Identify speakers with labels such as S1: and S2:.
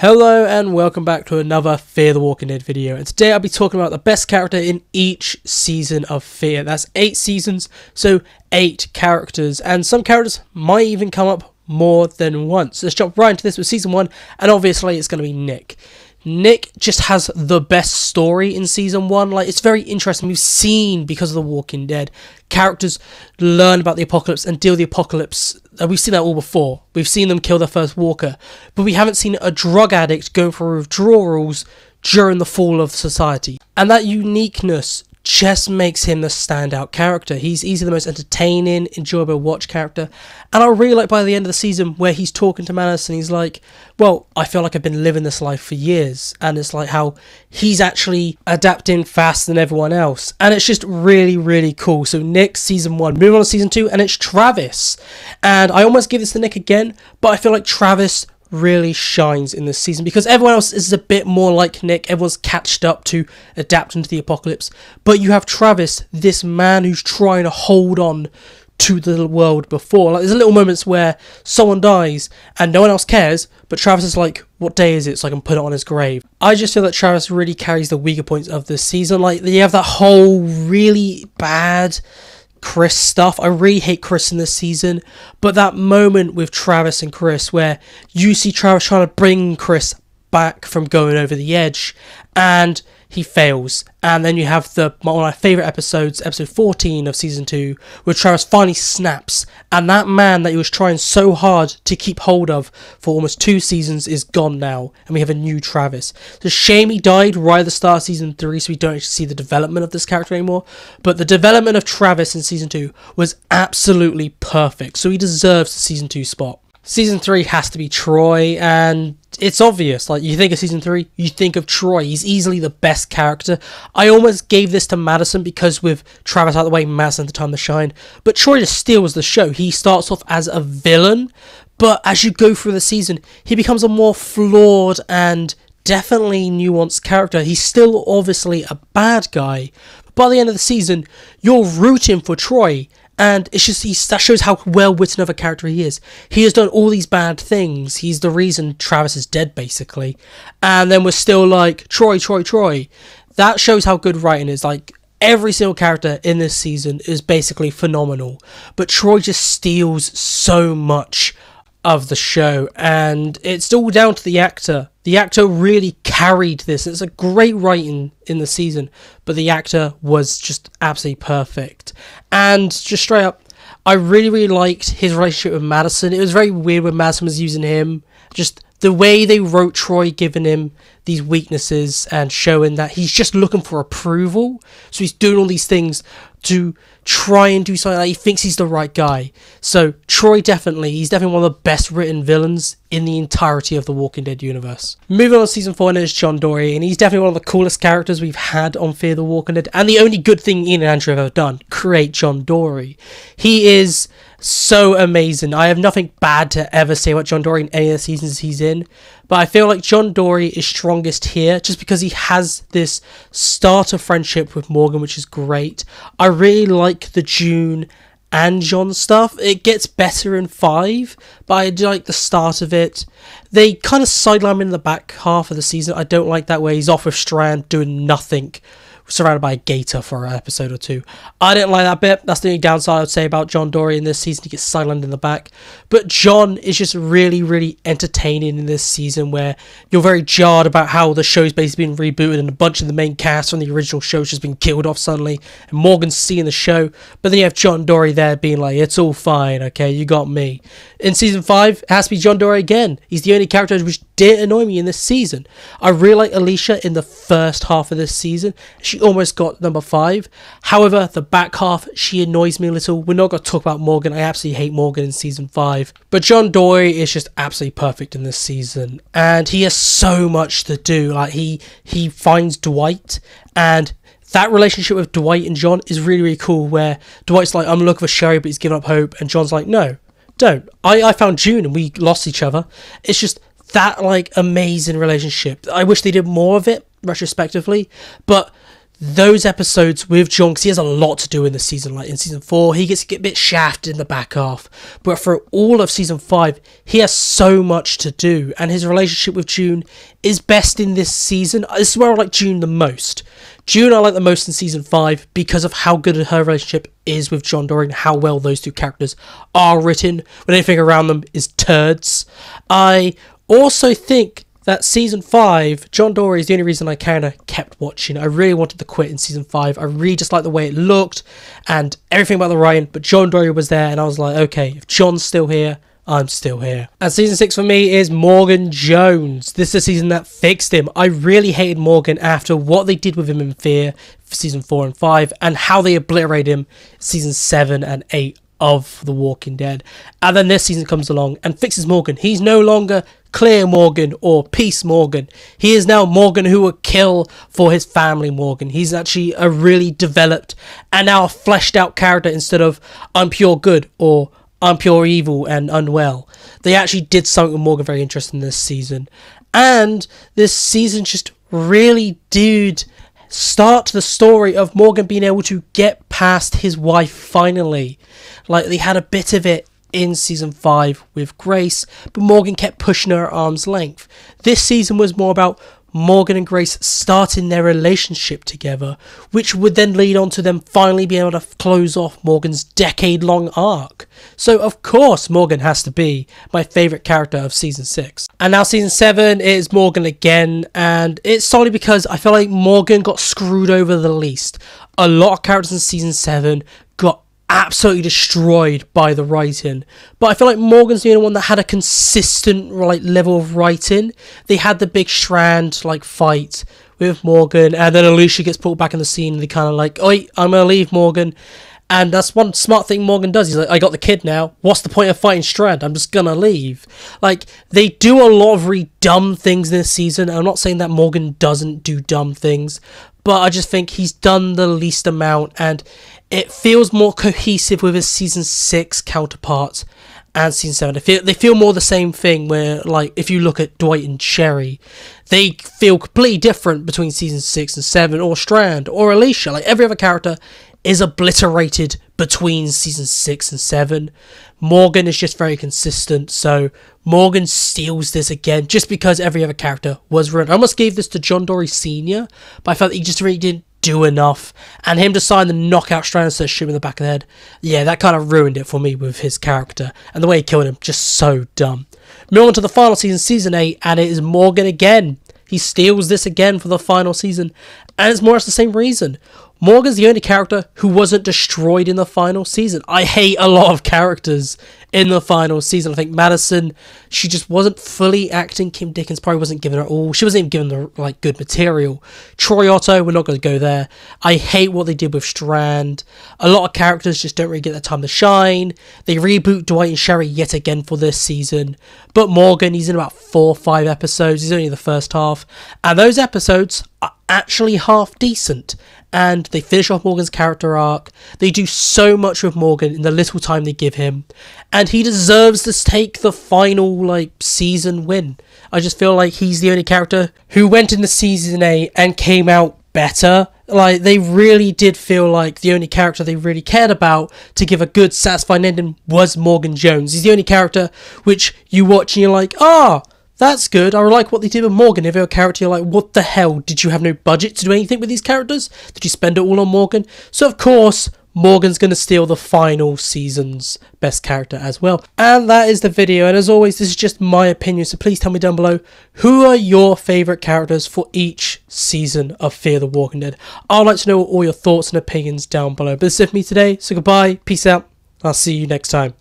S1: Hello and welcome back to another Fear the Walking Dead video, and today I'll be talking about the best character in each season of Fear. That's 8 seasons, so 8 characters, and some characters might even come up more than once. Let's jump right into this with season 1, and obviously it's going to be Nick. Nick just has the best story in season 1. Like, it's very interesting. We've seen, because of The Walking Dead, characters learn about the apocalypse and deal with the apocalypse. We've seen that all before. We've seen them kill their first walker, but we haven't seen a drug addict going for withdrawals during the fall of society. And that uniqueness just makes him the standout character. He's easily the most entertaining, enjoyable watch character, and I really like by the end of the season where he's talking to Madison. He's like, well, I feel like I've been living this life for years, and it's like how he's actually adapting faster than everyone else, and it's just really cool. So Nick, season 1. Moving on to season 2, and it's Travis, and I almost give this to Nick again, but I feel like Travis really shines in this season because everyone else is a bit more like Nick. Everyone's catched up to adapt into the apocalypse, but you have Travis, this man who's trying to hold on to the world before. Like, there's little moments where someone dies and no one else cares, but Travis is like, what day is it, so I can put it on his grave. I just feel that Travis really carries the weaker points of this season. Like, you have that whole really bad Chris stuff. I really hate Chris in this season, but that moment with Travis and Chris where you see Travis trying to bring Chris back from going over the edge and he fails, and then you have one of my favourite episodes, episode 14 of season 2, where Travis finally snaps, and that man that he was trying so hard to keep hold of for almost 2 seasons is gone now, and we have a new Travis. It's a shame he died right at the start of season 3, so we don't actually see the development of this character anymore, but the development of Travis in season 2 was absolutely perfect, so he deserves the season 2 spot. Season 3 has to be Troy, and it's obvious. Like, you think of season 3, you think of Troy. He's easily the best character. I almost gave this to Madison because with Travis out of the way, Madison had the time to shine. But Troy just steals the show. He starts off as a villain, but as you go through the season, he becomes a more flawed and definitely nuanced character. He's still obviously a bad guy, but by the end of the season, you're rooting for Troy. And it's just, that shows how well-written of a character he is. He has done all these bad things. He's the reason Travis is dead, basically. And then we're still like, Troy. That shows how good writing is. Like, every single character in this season is basically phenomenal. But Troy just steals so much of the show. And it's all down to the actor. The actor really carried this. It's a great writing in the season, but the actor was just absolutely perfect. And just straight up, I really liked his relationship with Madison. It was very weird when Madison was using him. Just the way they wrote Troy, giving him these weaknesses and showing that he's just looking for approval. So he's doing all these things to try and do something that he thinks he's the right guy. So Troy he's definitely one of the best written villains in the entirety of the Walking Dead universe. Moving on to season 4, and it's John Dory, and he's definitely one of the coolest characters we've had on Fear the Walking Dead, and the only good thing Ian and Andrew have ever done, create John Dory. He is so amazing. I have nothing bad to ever say about John Dory in any of the seasons he's in, but I feel like John Dory is strongest here just because he has this starter friendship with Morgan, which is great. I really like the June and John stuff. It gets better in 5, but I do like the start of it. They kind of sideline him in the back half of the season. I don't like that way. He's off with Strand doing nothing, surrounded by a gator for an episode or 2. I didn't like that bit. That's the only downside I would say about John Dory in this season. He gets sidelined in the back. But John is just really entertaining in this season, where you're very jarred about how the show's basically been rebooted and a bunch of the main cast from the original show's just been killed off suddenly, and Morgan's seeing the show, but then you have John Dory there being like, it's all fine, okay, you got me. In season 5, it has to be John Dory again. He's the only character which didn't annoy me in this season. I really like Alicia in the first half of this season. She almost got number 5. However, the back half, she annoys me a little. We're not going to talk about Morgan. I absolutely hate Morgan in season 5. But John Dory is just absolutely perfect in this season. And he has so much to do. Like, he finds Dwight, and that relationship with Dwight and John is really cool, where Dwight's like, I'm looking for Sherry, but he's given up hope. And John's like, no, don't. I found June and we lost each other. It's just that, like, amazing relationship. I wish they did more of it, retrospectively. But those episodes with John, because he has a lot to do in the season. Like in season 4, he gets to get a bit shafted in the back half, but for all of season 5, he has so much to do, and his relationship with June is best in this season. This is where I like June the most. June I like the most in season 5 because of how good her relationship is with John Dory and how well those two characters are written, when anything around them is turds. I also think that season 5, John Dory is the only reason I kind of kept watching. I really wanted to quit in season 5. I really just liked the way it looked and everything about the writing, but John Dory was there and I was like, okay, if John's still here, I'm still here. And season 6 for me is Morgan Jones. This is a season that fixed him. I really hated Morgan after what they did with him in Fear for season 4 and 5 and how they obliterated him season 7 and 8 of The Walking Dead. And then this season comes along and fixes Morgan. He's no longer Clear Morgan or Peace Morgan. He is now Morgan who will kill for his family Morgan. He's actually a really developed and now fleshed out character instead of I'm pure good or I'm pure evil and unwell. They actually did something with Morgan very interesting this season. And this season just really did start the story of Morgan being able to get past his wife finally. Like, they had a bit of it in season 5 with Grace, but Morgan kept pushing her at arm's length. This season was more about Morgan and Grace starting their relationship together, which would then lead on to them finally being able to close off Morgan's decade-long arc. So of course Morgan has to be my favourite character of season 6. And now season 7 is Morgan again, and it's solely because I feel like Morgan got screwed over the least. A lot of characters in season 7 got absolutely destroyed by the writing, but I feel like Morgan's the only one that had a consistent level of writing. They had the big Strand fight with Morgan, and then Alicia gets pulled back in the scene and they kind of like, oi, I'm gonna leave Morgan. And that's one smart thing Morgan does. He's like, I got the kid now. What's the point of fighting Strand? I'm just gonna leave. Like, they do a lot of really dumb things this season. I'm not saying that Morgan doesn't do dumb things, but I just think he's done the least amount, and it feels more cohesive with his season 6 counterparts and season 7. They feel more the same thing, where, like, if you look at Dwight and Sherry, they feel completely different between season 6 and 7, or Strand, or Alicia. Like, every other character is obliterated between season 6 and 7. Morgan is just very consistent, so Morgan steals this again, just because every other character was ruined. I almost gave this to John Dory Sr., but I felt that he just really didn't do enough, and him deciding to knock out Strand instead of shoot him in the back of the head, yeah, that kind of ruined it for me with his character, and the way he killed him, just so dumb. Moving on to the final season, season 8, and it is Morgan again. He steals this again for the final season, and it's more or less the same reason. Morgan's the only character who wasn't destroyed in the final season. I hate a lot of characters in the final season. I think Madison, she just wasn't fully acting. Kim Dickens probably wasn't giving her all. She wasn't even given the good material. Troy Otto, we're not going to go there. I hate what they did with Strand. A lot of characters just don't really get their time to shine. They reboot Dwight and Sherry yet again for this season. But Morgan, he's in about 4 or 5 episodes. He's only in the first half. And those episodes are actually half decent. And they finish off Morgan's character arc. They do so much with Morgan in the little time they give him, and he deserves to take the final season win. I just feel like he's the only character who went into season 8 and came out better. Like, they really did feel like the only character they really cared about to give a good, satisfying ending was Morgan Jones. He's the only character which you watch and you're like, that's good. I like what they did with Morgan. If you're a character, you're like, what the hell? Did you have no budget to do anything with these characters? Did you spend it all on Morgan? So, of course, Morgan's going to steal the final season's best character as well. And that is the video. And as always, this is just my opinion. So please tell me down below, who are your favourite characters for each season of Fear the Walking Dead? I'd like to know all your thoughts and opinions down below. But this is it for me today. So goodbye. Peace out. I'll see you next time.